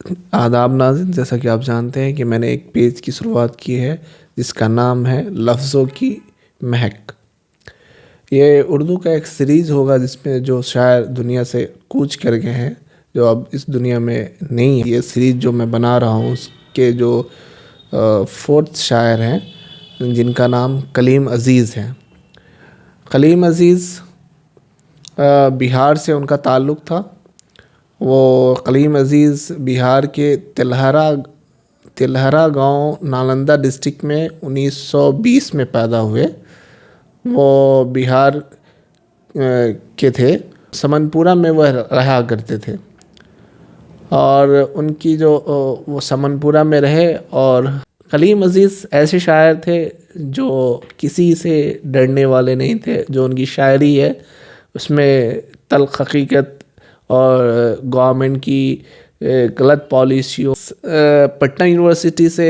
आदाब नाज़रीन, जैसा कि आप जानते हैं कि मैंने एक पेज की शुरुआत की है जिसका नाम है लफ्ज़ों की महक। ये उर्दू का एक सीरीज़ होगा जिसमें जो शायर दुनिया से कूच कर गए हैं, जो अब इस दुनिया में नहीं है। ये सीरीज़ जो मैं बना रहा हूँ उसके जो फोर्थ शायर हैं जिनका नाम कलीम अज़ीज़ है। कलीम अज़ीज़ बिहार से उनका ताल्लुक़ था। वो कलीम अज़ीज़ बिहार के तिलहरा गांव नालंदा डिस्ट्रिक्ट में 1920 में पैदा हुए। वो बिहार के थे, समनपुरा में वह रहा करते थे और उनकी जो वो समनपुरा में रहे। और कलीम अज़ीज़ ऐसे शायर थे जो किसी से डरने वाले नहीं थे। जो उनकी शायरी है उसमें तल्ख़ हकीकत और गवर्नमेंट की गलत पॉलिसियों, पटना यूनिवर्सिटी से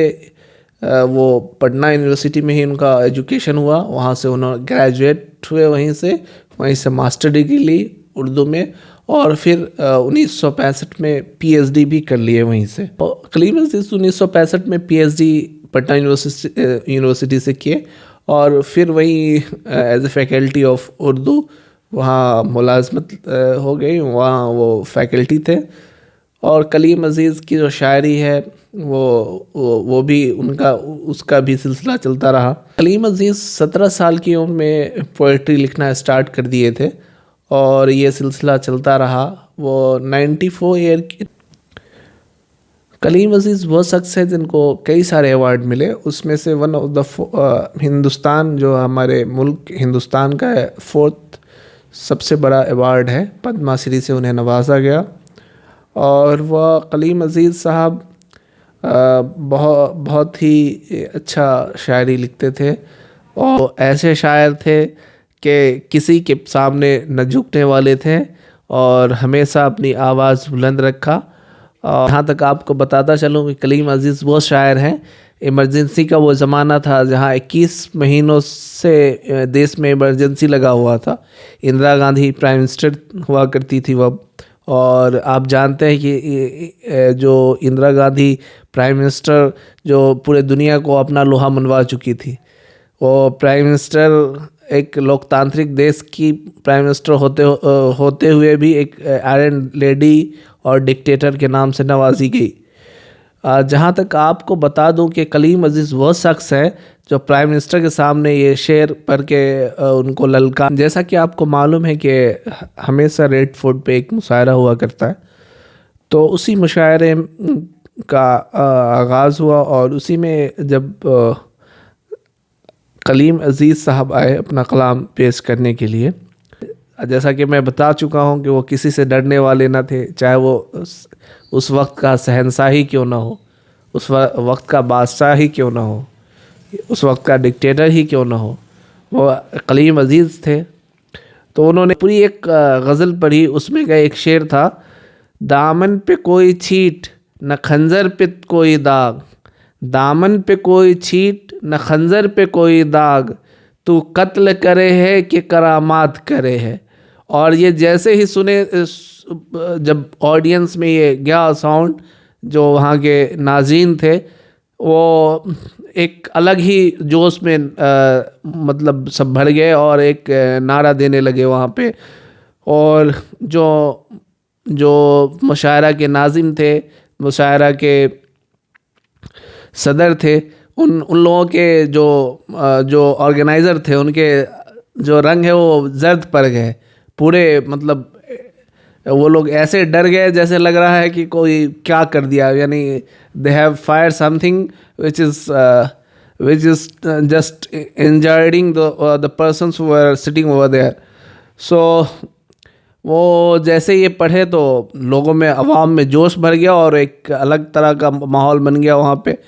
वो पटना यूनिवर्सिटी में ही उनका एजुकेशन हुआ। वहाँ से उन्होंने ग्रेजुएट हुए, वहीं से मास्टर डिग्री ली उर्दू में और फिर 1965 में पीएचडी भी कर लिए वहीं से। कलीम अज़ीज़ 1965 में पीएचडी पटना यूनिवर्सिटी से किए और फिर वहीं as a faculty of Urdu वहाँ मुलाजमत हो गई, वहाँ वो फैकल्टी थे। और कलीम अज़ीज़ की जो शायरी है वो भी उसका भी सिलसिला चलता रहा। कलीम अज़ीज़ 17 साल की उम्र में पोइट्री लिखना स्टार्ट कर दिए थे और ये सिलसिला चलता रहा। वो 94 ईयर की। कलीम अज़ीज़ वो शख्स है जिनको कई सारे अवार्ड मिले, उसमें से वन ऑफ द हिंदुस्तान, जो हमारे मुल्क हिंदुस्तान का है, फोर्थ सबसे बड़ा अवार्ड है, पद्मा श्री से उन्हें नवाजा गया। और वह कलीम अज़ीज़ साहब बहुत ही अच्छा शायरी लिखते थे और ऐसे शायर थे कि किसी के सामने न झुकने वाले थे और हमेशा अपनी आवाज़ बुलंद रखा। और यहाँ तक आपको बताता चलूँ कि कलीम अज़ीज़ वो शायर हैं, इमरजेंसी का वो ज़माना था जहाँ 21 महीनों से देश में इमरजेंसी लगा हुआ था। इंदिरा गांधी प्राइम मिनिस्टर हुआ करती थी वह, और आप जानते हैं कि जो इंदिरा गांधी प्राइम मिनिस्टर जो पूरे दुनिया को अपना लोहा मनवा चुकी थी, वो प्राइम मिनिस्टर एक लोकतांत्रिक देश की प्राइम मिनिस्टर होते हुए भी एक आयरन लेडी और डिक्टेटर के नाम से नवाजी गई। जहाँ तक आपको बता दूं कि कलीम अज़ीज़ वो शख्स है जो प्राइम मिनिस्टर के सामने ये शेर पढ़ के उनको ललकार। जैसा कि आपको मालूम है कि हमेशा रेड फोर्ट पे एक मुशायरा हुआ करता है, तो उसी मुशायरे का आगाज़ हुआ और उसी में जब कलीम अज़ीज़ साहब आए अपना कलाम पेश करने के लिए, जैसा कि मैं बता चुका हूँ कि वो किसी से डरने वाले ना थे, चाहे वो उस वक्त का शहंशाह ही क्यों ना हो, उस वक्त का बादशाह ही क्यों ना हो, उस वक्त का डिक्टेटर ही क्यों ना हो, वो कलीम अज़ीज़ थे। तो उन्होंने पूरी एक गज़ल पढ़ी, उसमें का एक शेर था, दामन पे कोई छीट न खंजर पे कोई दाग, दामन पे कोई छीट न खंजर पे कोई दाग, तू कत्ल करे है कि करामात करे है। और ये जैसे ही सुने, जब ऑडियंस में ये गया साउंड, जो वहाँ के नाज़रीन थे वो एक अलग ही जोश में मतलब सब भर गए और एक नारा देने लगे वहाँ पे। और जो मुशायरा के नाज़िम थे, मुशायरा के सदर थे, उन लोगों के जो ऑर्गेनाइज़र थे, उनके जो रंग है वो जर्द पड़ गए पूरे। मतलब वो लोग ऐसे डर गए जैसे लग रहा है कि कोई क्या कर दिया, यानी they have fire something which is just injuring the persons who are sitting over there. So वो जैसे ये पढ़े तो लोगों में, अवाम में जोश भर गया और एक अलग तरह का माहौल बन गया वहाँ पे।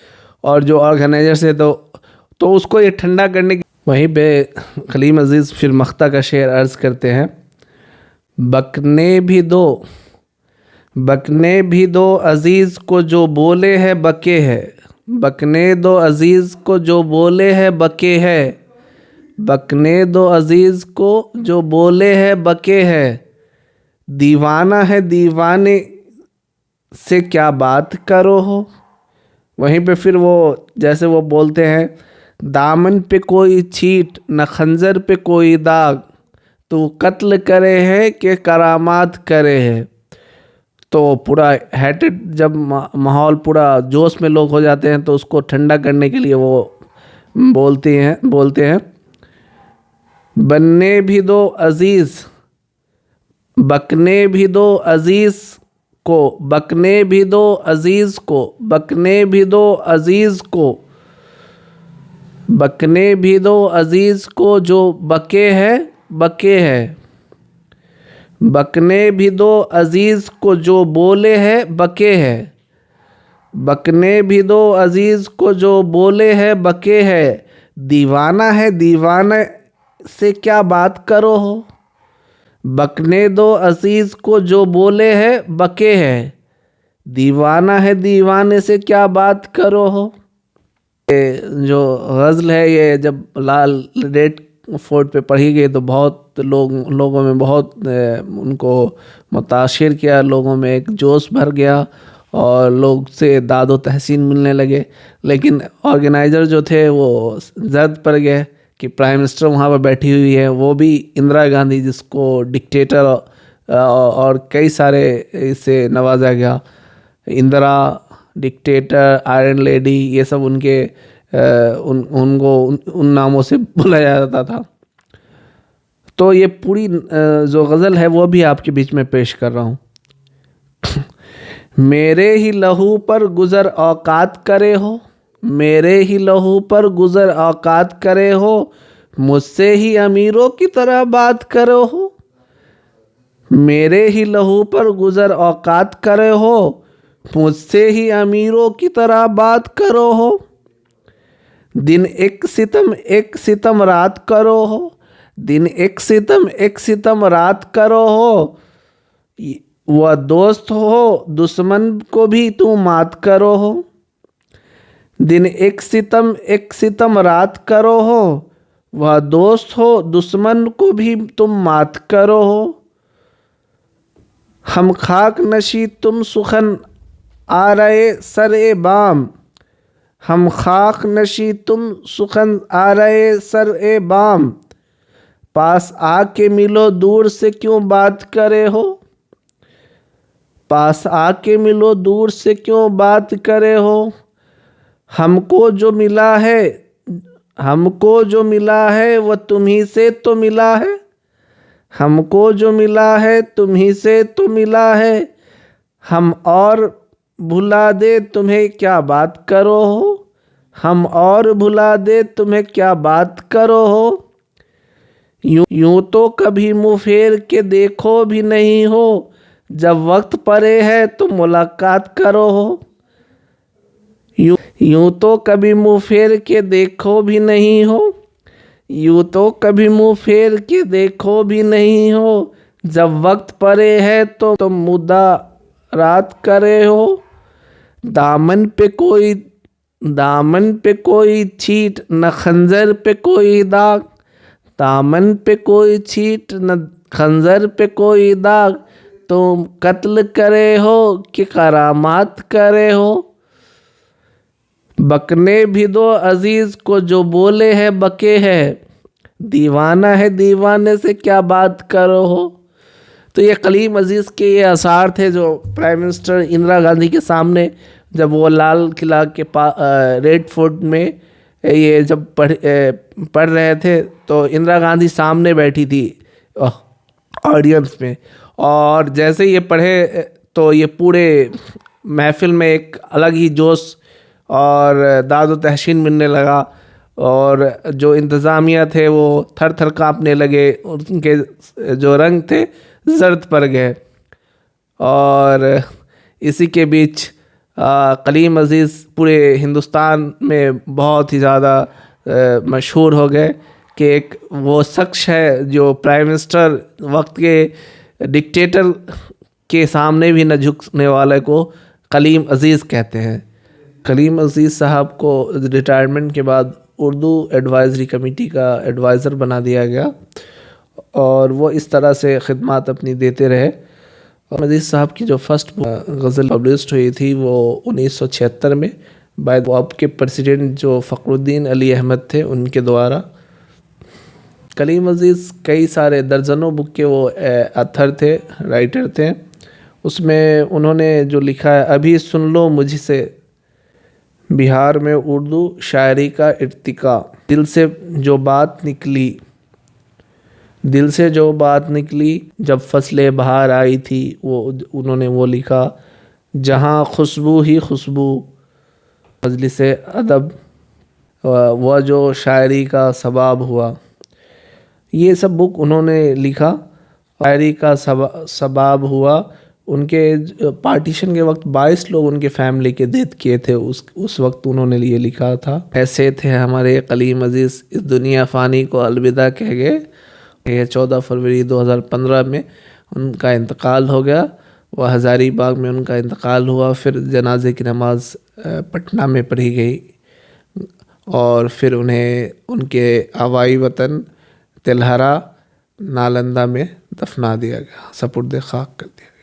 और जो ऑर्गेनाइजर्स है तो उसको ये ठंडा करने की, वहीं पे कलीम अज़ीज़ फिर मख्ता का शेर अर्ज़ करते हैं, बकने भी दो अज़ीज़ को जो बोले है बके है, बकने दो अज़ीज़ को जो बोले है बके है, बकने दो अज़ीज़ को जो बोले है बके है, दीवाना है दीवाने से क्या बात करो हो। वहीं पे फिर वो जैसे वो बोलते हैं, दामन पे कोई छीट न खंजर पे कोई दाग, तू कत्ल करे है कि करामात करे है। तो पूरा हेटेड जब माहौल पूरा जोश में लोग हो जाते हैं तो उसको ठंडा करने के लिए वो बोलते हैं बनने भी दो अजीज़, बकने भी दो अजीज़ को, बकने भी दो अजीज़ को, बकने भी दो अजीज़ को, बकने भी दो अजीज़ को, जो बके है बके है। बकने भी दो अजीज़ को, जो बोले है बके है। बकने भी दो अजीज़ को, जो बोले है बके है। दीवाना है दीवाने से क्या बात करो हो। बकने दो अजीज़ को, जो बोले है बके है। दीवाना है दीवाने से क्या बात करो हो। ये जो गज़ल है ये जब लाल रेड फोर्ट पे पढ़ी गई तो बहुत लोगों में बहुत उनको मुताशिर किया, लोगों में एक जोश भर गया और लोग से दादो तहसीन मिलने लगे। लेकिन ऑर्गेनाइज़र जो थे वो जद पड़ गए कि प्राइम मिनिस्टर वहाँ पर बैठी हुई है, वो भी इंदिरा गांधी, जिसको डिक्टेटर और कई सारे इससे नवाजा गया। इंदिरा, डिक्टेटर, आयरन लेडी, ये सब उनके उन नामों से बुलाया जाता था। तो ये पूरी जो गज़ल है वो भी आपके बीच में पेश कर रहा हूँ। मेरे ही लहू पर गुज़र औकात करे हो, मेरे ही लहू पर गुज़र औकात करे हो, मुझसे ही अमीरों की तरह बात करो हो। मेरे ही लहू पर गुज़र औकात करे हो, मुझसे ही अमीरों की तरह बात करो हो। दिन एक सितम रात करो हो, दिन एक सितम रात करो हो। वह दोस्त हो दुश्मन को भी तुम मात करो हो। दिन एक सितम रात करो हो, वह दोस्त हो दुश्मन को भी तुम मात करो हो। हम खाक नशी तुम सुखन आ रहे सर ए बाम, हम खाक नशी तुम सुखन आ रहे सर ए बाम। पास आके मिलो दूर से क्यों बात करे हो, पास आके मिलो दूर से क्यों बात करे हो। हमको जो मिला है, हमको जो मिला है वह तुम्ही से तो मिला है। हमको जो मिला है तुम्ही से तो मिला है। हम और भुला दे तुम्हें क्या बात करो हो, हम और भुला दे तुम्हें क्या बात करो हो। यूं तो कभी मुँह फेर के देखो भी नहीं हो, जब वक्त पड़े है तो मुलाकात करो हो। यूं तो कभी मुँह फेर के देखो भी नहीं हो, यूं तो कभी मुँह फेर के देखो भी नहीं हो। जब वक्त पड़े है तो तुम मुद्दा रात करे हो। दामन पे कोई छीट न खंजर पे कोई दाग, दामन पे कोई छीट न खंजर पे कोई दाग। तुम कत्ल करे हो कि करामात करे हो। बकने भी दो अजीज़ को, जो बोले है बके है। दीवाना है दीवाने से क्या बात करो हो। तो ये कलीम अजीज़ के ये आसार थे जो प्राइम मिनिस्टर इंदिरा गांधी के सामने जब वो लाल किला के रेड फोर्ट में ये जब पढ़ रहे थे तो इंदिरा गांधी सामने बैठी थी ऑडियंस में। और जैसे ये पढ़े तो ये पूरे महफिल में एक अलग ही जोश और दादो तहसीन मिलने लगा और जो इंतज़ामिया थे वो थर थर काँपने लगे, उनके जो रंग थे जर्द पड़ गए। और इसी के बीच कलीम अजीज़ पूरे हिंदुस्तान में बहुत ही ज़्यादा मशहूर हो गए कि एक वो शख्स है जो प्राइम मिनिस्टर वक्त के डिक्टेटर के सामने भी न झुकने वाले को कलीम अजीज़ कहते हैं। कलीम अजीज़ साहब को रिटायरमेंट के बाद उर्दू एडवाइज़री कमेटी का एडवाइज़र बना दिया गया और वो इस तरह से खिदमत अपनी देते रहे। और मजीद साहब की जो फर्स्ट गज़ल पब्लिश हुई थी वो 1976 में बाय अब के प्रेसिडेंट जो फ़खरुद्दीन अली अहमद थे उनके द्वारा। कलीम अज़ीज़ कई सारे दर्जनों बुक के वो ऑथर थे, राइटर थे। उसमें उन्होंने जो लिखा है, अभी सुन लो मुझसे बिहार में उर्दू शायरी का इर्तिका, दिल से जो बात निकली, दिल से जो बात निकली जब फसले बहार आई थी, वो उन्होंने वो लिखा। जहाँ खुशबू ही खुशबू मजलिस अदब, वह जो शायरी का सबाब हुआ। ये सब बुक उन्होंने लिखा, शायरी का सबाब हुआ। उनके पार्टीशन के वक्त 22 लोग उनके फैमिली के डेथ किए थे, उस वक्त उन्होंने ये लिखा था। ऐसे थे हमारे कलीम अज़ीज़, इस दुनिया फ़ानी को अलविदा कह गए। 14 फरवरी 2015 में उनका इंतकाल हो गया। वह हज़ारीबाग में उनका इंतकाल हुआ। फिर जनाजे की नमाज़ पटना में पढ़ी गई और फिर उन्हें उनके आवाई वतन तिलहरा नालंदा में दफना दिया गया, सपुर्द खाक कर दिया गया।